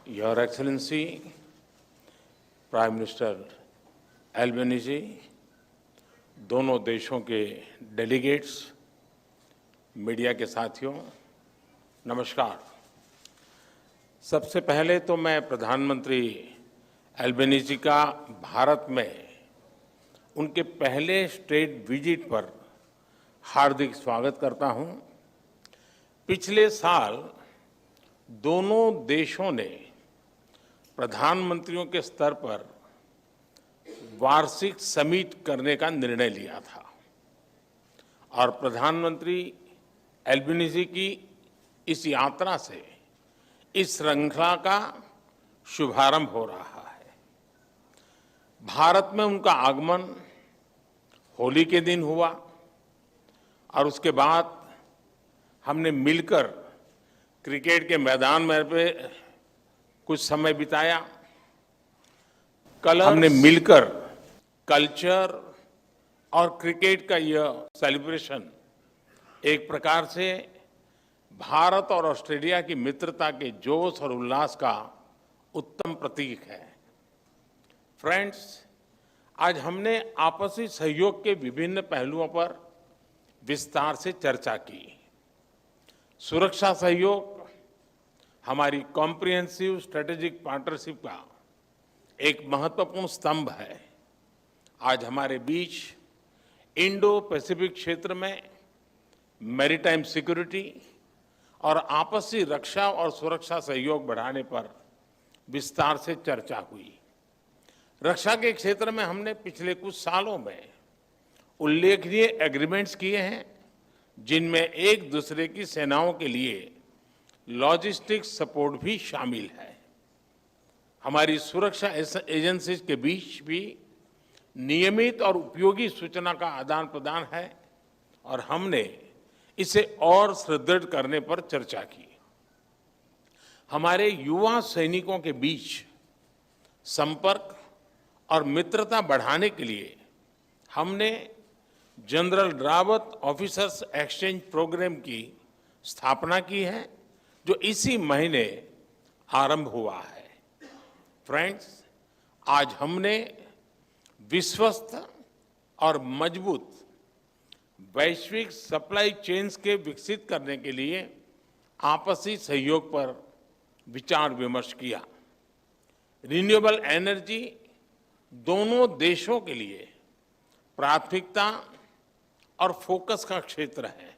Your Excellency, prime minister एल्बेनीजी, दोनों देशों के डेलीगेट्स, मीडिया के साथियों, नमस्कार। सबसे पहले तो मैं प्रधानमंत्री एल्बेनीजी का भारत में उनके पहले स्टेट विजिट पर हार्दिक स्वागत करता हूं। पिछले साल दोनों देशों ने प्रधानमंत्रियों के स्तर पर वार्षिक समिट करने का निर्णय लिया था और प्रधानमंत्री एल्बेनीजी की इस यात्रा से इस श्रृंखला का शुभारंभ हो रहा है। भारत में उनका आगमन होली के दिन हुआ और उसके बाद हमने मिलकर क्रिकेट के मैदान में कुछ समय बिताया। कल हमने मिलकर कल्चर और क्रिकेट का यह सेलिब्रेशन एक प्रकार से भारत और ऑस्ट्रेलिया की मित्रता के जोश और उल्लास का उत्तम प्रतीक है। फ्रेंड्स, आज हमने आपसी सहयोग के विभिन्न पहलुओं पर विस्तार से चर्चा की। सुरक्षा सहयोग हमारी कॉम्प्रिहेंसिव स्ट्रेटेजिक पार्टनरशिप का एक महत्वपूर्ण स्तंभ है। आज हमारे बीच इंडो पैसिफिक क्षेत्र में मैरीटाइम सिक्योरिटी और आपसी रक्षा और सुरक्षा सहयोग बढ़ाने पर विस्तार से चर्चा हुई। रक्षा के क्षेत्र में हमने पिछले कुछ सालों में उल्लेखनीय एग्रीमेंट्स किए हैं, जिनमें एक दूसरे की सेनाओं के लिए लॉजिस्टिक सपोर्ट भी शामिल है। हमारी सुरक्षा एजेंसीज के बीच भी नियमित और उपयोगी सूचना का आदान प्रदान है और हमने इसे और सुदृढ़ करने पर चर्चा की। हमारे युवा सैनिकों के बीच संपर्क और मित्रता बढ़ाने के लिए हमने general Rawat officers exchange programme की स्थापना की है, जो इसी महीने आरंभ हुआ है। फ्रेंड्स, आज हमने विश्वस्त और मजबूत वैश्विक सप्लाई चेन्स के विकसित करने के लिए आपसी सहयोग पर विचार विमर्श किया। रिन्यूएबल एनर्जी दोनों देशों के लिए प्राथमिकता और फोकस का क्षेत्र है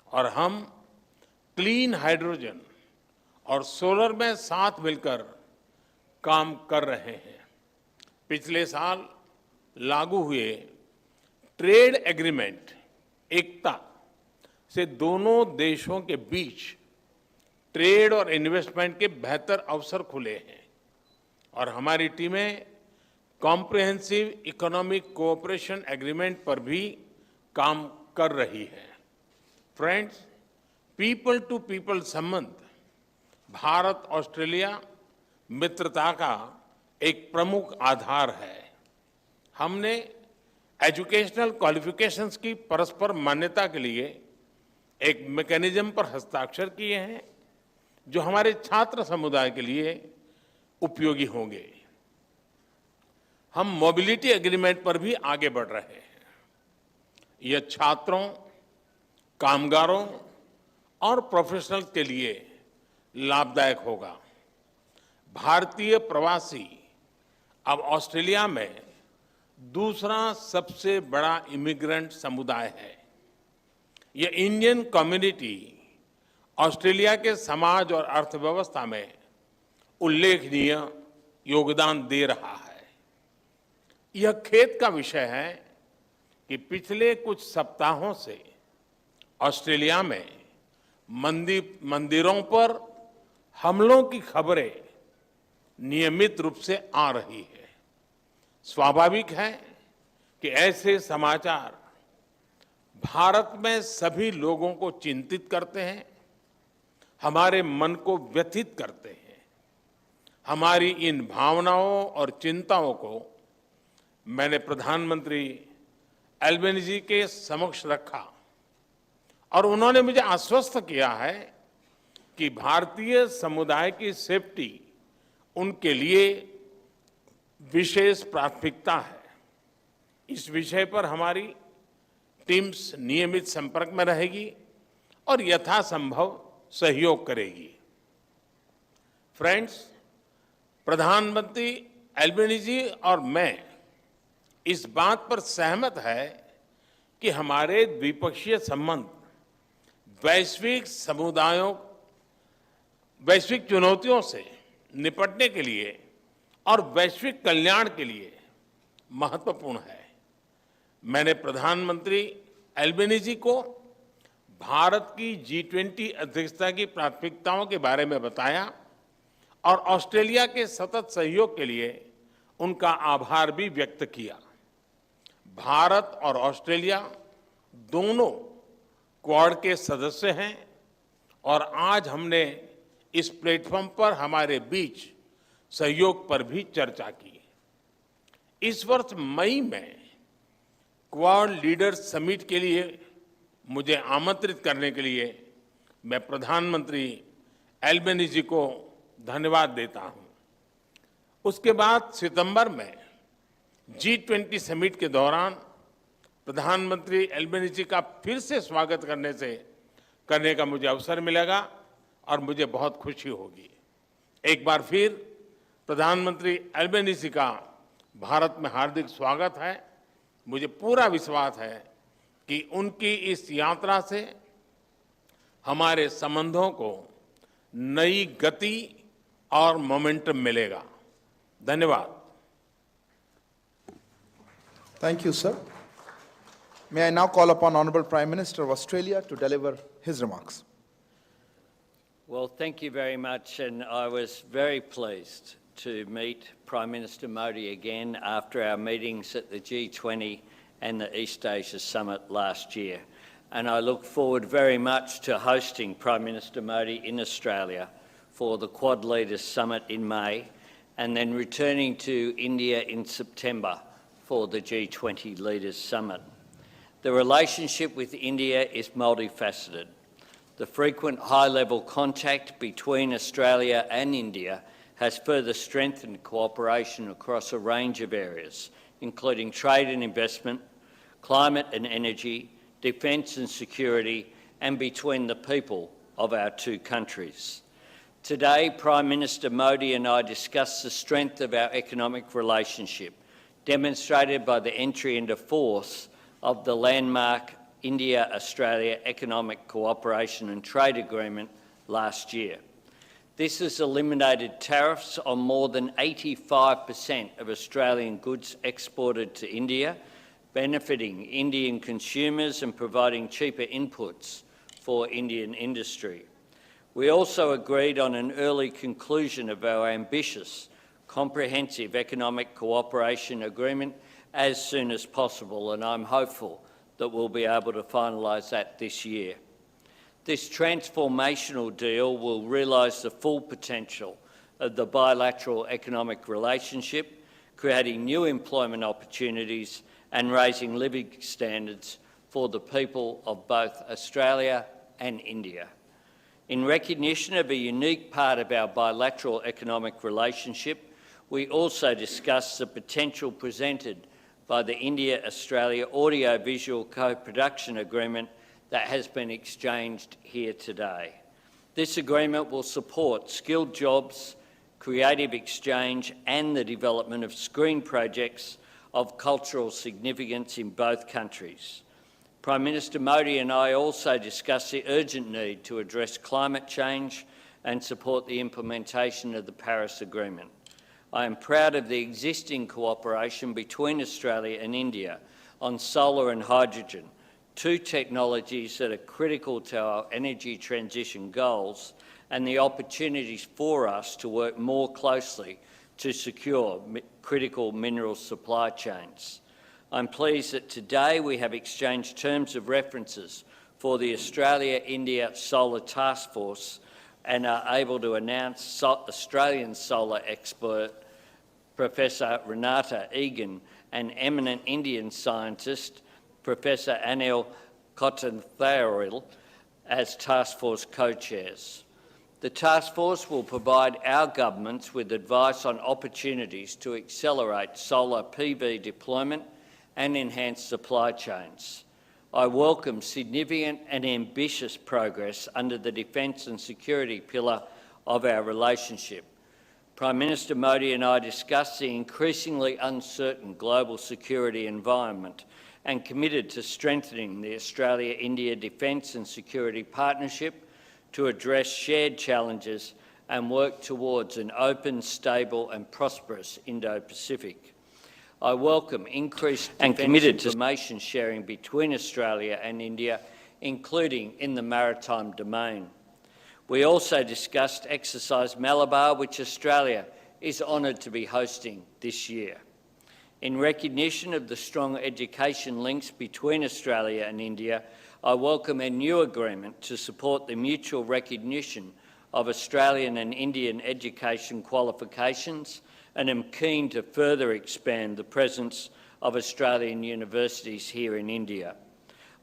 और हम क्लीन हाइड्रोजन और सोलर में साथ मिलकर काम कर रहे हैं। पिछले साल लागू हुए ट्रेड एग्रीमेंट एकता से दोनों देशों के बीच ट्रेड और इन्वेस्टमेंट के बेहतर अवसर खुले हैं और हमारी टीमें कॉम्प्रिहेंसिव इकोनॉमिक कोऑपरेशन एग्रीमेंट पर भी काम कर रही है। फ्रेंड्स, पीपल टू पीपल संबंध भारत ऑस्ट्रेलिया मित्रता का एक प्रमुख आधार है। हमने एजुकेशनल क्वालिफिकेशंस की परस्पर मान्यता के लिए एक मैकेनिज्म पर हस्ताक्षर किए हैं, जो हमारे छात्र समुदाय के लिए उपयोगी होंगे। हम मोबिलिटी एग्रीमेंट पर भी आगे बढ़ रहे हैं। यह छात्रों, कामगारों और प्रोफेशनल्स के लिए लाभदायक होगा। भारतीय प्रवासी अब ऑस्ट्रेलिया में दूसरा सबसे बड़ा इमिग्रेंट समुदाय है। यह इंडियन कम्युनिटी ऑस्ट्रेलिया के समाज और अर्थव्यवस्था में उल्लेखनीय योगदान दे रहा है। यह खेद का विषय है कि पिछले कुछ सप्ताहों से ऑस्ट्रेलिया में मंदिरों पर हमलों की खबरें नियमित रूप से आ रही है। स्वाभाविक है कि ऐसे समाचार भारत में सभी लोगों को चिंतित करते हैं, हमारे मन को व्यथित करते हैं। हमारी इन भावनाओं और चिंताओं को मैंने प्रधानमंत्री एल्बेनीजी के समक्ष रखा और उन्होंने मुझे आश्वस्त किया है कि भारतीय समुदाय की सेफ्टी उनके लिए विशेष प्राथमिकता है। इस विषय पर हमारी टीम्स नियमित संपर्क में रहेगी और यथासंभव सहयोग करेगी। फ्रेंड्स, प्रधानमंत्री एल्बेनीजी और मैं इस बात पर सहमत है कि हमारे द्विपक्षीय संबंध वैश्विक चुनौतियों से निपटने के लिए और वैश्विक कल्याण के लिए महत्वपूर्ण है। मैंने प्रधानमंत्री एल्बेनीजी को भारत की G20 अध्यक्षता की प्राथमिकताओं के बारे में बताया और ऑस्ट्रेलिया के सतत सहयोग के लिए उनका आभार भी व्यक्त किया। भारत और ऑस्ट्रेलिया दोनों क्वाड के सदस्य हैं और आज हमने इस प्लेटफॉर्म पर हमारे बीच सहयोग पर भी चर्चा की। इस वर्ष मई में क्वाड लीडर्स समिट के लिए मुझे आमंत्रित करने के लिए मैं प्रधानमंत्री एल्बेनीजी को धन्यवाद देता हूं। उसके बाद सितंबर में G20 समिट के दौरान प्रधानमंत्री एल्बेनीजी का फिर से स्वागत करने का मुझे अवसर मिलेगा और मुझे बहुत खुशी होगी। एक बार फिर प्रधानमंत्री एल्बेनीजी का भारत में हार्दिक स्वागत है। मुझे पूरा विश्वास है कि उनकी इस यात्रा से हमारे संबंधों को नई गति और मोमेंटम मिलेगा। धन्यवाद। Thank you, sir. May I now call upon Honorable Prime Minister of Australia to deliver his remarks. Well, thank you very much, and I was very pleased to meet Prime Minister Modi again after our meetings at the G20 and the East Asia Summit last year. And I look forward very much to hosting Prime Minister Modi in Australia for the Quad Leaders Summit in May, and then returning to India in September for the G20 Leaders Summit. The relationship with India is multifaceted. The frequent high-level contact between Australia and India has further strengthened cooperation across a range of areas, including trade and investment, climate and energy, defence and security, and between the people of our two countries. Today, Prime Minister Modi and I discussed the strength of our economic relationship, demonstrated by the entry into force of the landmark India-Australia Economic Cooperation and Trade Agreement last year. This has eliminated tariffs on more than 85% of Australian goods exported to India, benefiting Indian consumers and providing cheaper inputs for Indian industry. We also agreed on an early conclusion of our ambitious, comprehensive economic cooperation agreement as soon as possible, and I'm hopeful that we'll be able to finalise that this year. This transformational deal will realise the full potential of the bilateral economic relationship, creating new employment opportunities and raising living standards for the people of both Australia and India. In recognition of a unique part of our bilateral economic relationship, we also discussed the potential presented by the India-Australia Audio-Visual Co-Production Agreement that has been exchanged here today. This agreement will support skilled jobs, creative exchange and the development of screen projects of cultural significance in both countries. Prime Minister Modi and I also discussed the urgent need to address climate change and support the implementation of the Paris Agreement. I am proud of the existing cooperation between Australia and India on solar and hydrogen, two technologies that are critical to our energy transition goals, and the opportunities for us to work more closely to secure critical mineral supply chains. I'm pleased that today we have exchanged terms of references for the Australia-India Solar Task Force and are able to announce Australian solar expert Professor Renata Egan and eminent Indian scientist Professor Anil Kotantharil as task force co-chairs. The task force will provide our governments with advice on opportunities to accelerate solar PV deployment and enhance supply chains. I welcome significant and ambitious progress under the defence and security pillar of our relationship. Prime Minister Modi and I discussed the increasingly uncertain global security environment and committed to strengthening the Australia-India Defence and Security Partnership to address shared challenges and work towards an open, stable and prosperous Indo-Pacific. I welcome increased and committed to information sharing between Australia and India, including in the maritime domain. We also discussed Exercise Malabar, which Australia is honoured to be hosting this year. In recognition of the strong education links between Australia and India, I welcome a new agreement to support the mutual recognition of Australian and Indian education qualifications, and am keen to further expand the presence of Australian universities here in India.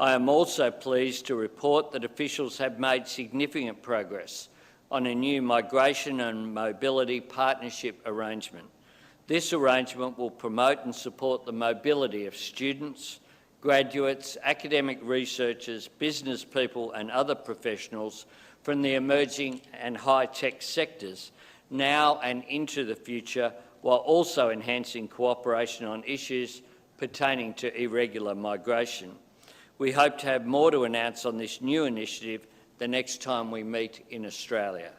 I am also pleased to report that officials have made significant progress on a new migration and mobility partnership arrangement. This arrangement will promote and support the mobility of students, graduates, academic researchers, business people and other professionals from the emerging and high-tech sectors now and into the future, while also enhancing cooperation on issues pertaining to irregular migration. We hope to have more to announce on this new initiative the next time we meet in Australia.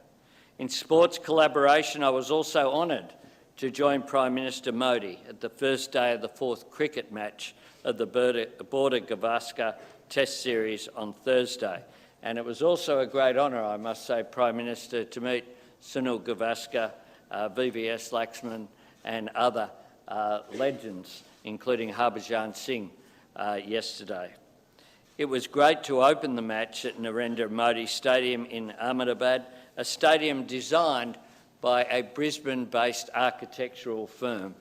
In sports collaboration, I was also honoured to join Prime Minister Modi at the first day of the fourth cricket match of the Border-Gavaskar Test Series on Thursday. And it was also a great honour, I must say, Prime Minister, to meet Sunil Gavaskar, VVS Laxman and other legends, including Harbhajan Singh yesterday. It was great to open the match at Narendra Modi Stadium in Ahmedabad, a stadium designed by a Brisbane-based architectural firm,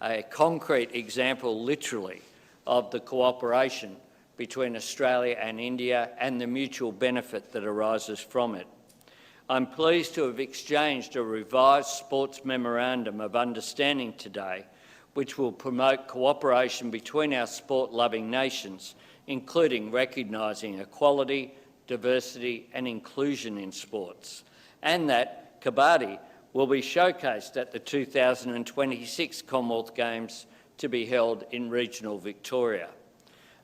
a concrete example, literally, of the cooperation between Australia and India and the mutual benefit that arises from it. I'm pleased to have exchanged a revised sports memorandum of understanding today, which will promote cooperation between our sport-loving nations, including recognising equality, diversity and inclusion in sports, and that Kabaddi will be showcased at the 2026 Commonwealth Games to be held in regional Victoria.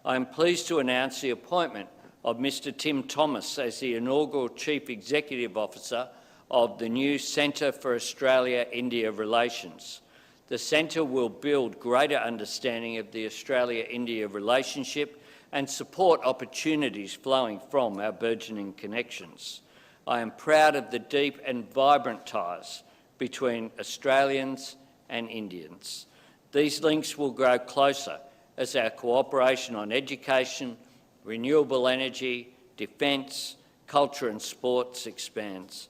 I am pleased to announce the appointment of Mr Tim Thomas as the inaugural Chief Executive Officer of the new Centre for Australia-India Relations. The centre will build greater understanding of the Australia-India relationship and support opportunities flowing from our burgeoning connections. I am proud of the deep and vibrant ties between Australians and Indians. These links will grow closer as our cooperation on education, renewable energy, defence, culture and sports expands.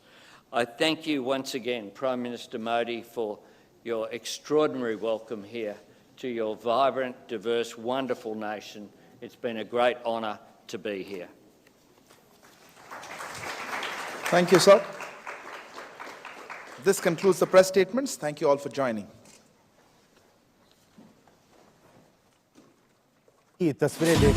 I thank you once again, Prime Minister Modi, for your extraordinary welcome here to your vibrant, diverse, wonderful nation. It's been a great honour to be here. Thank you, sir. This concludes the press statements. Thank you all for joining. ये तस्वीरें देख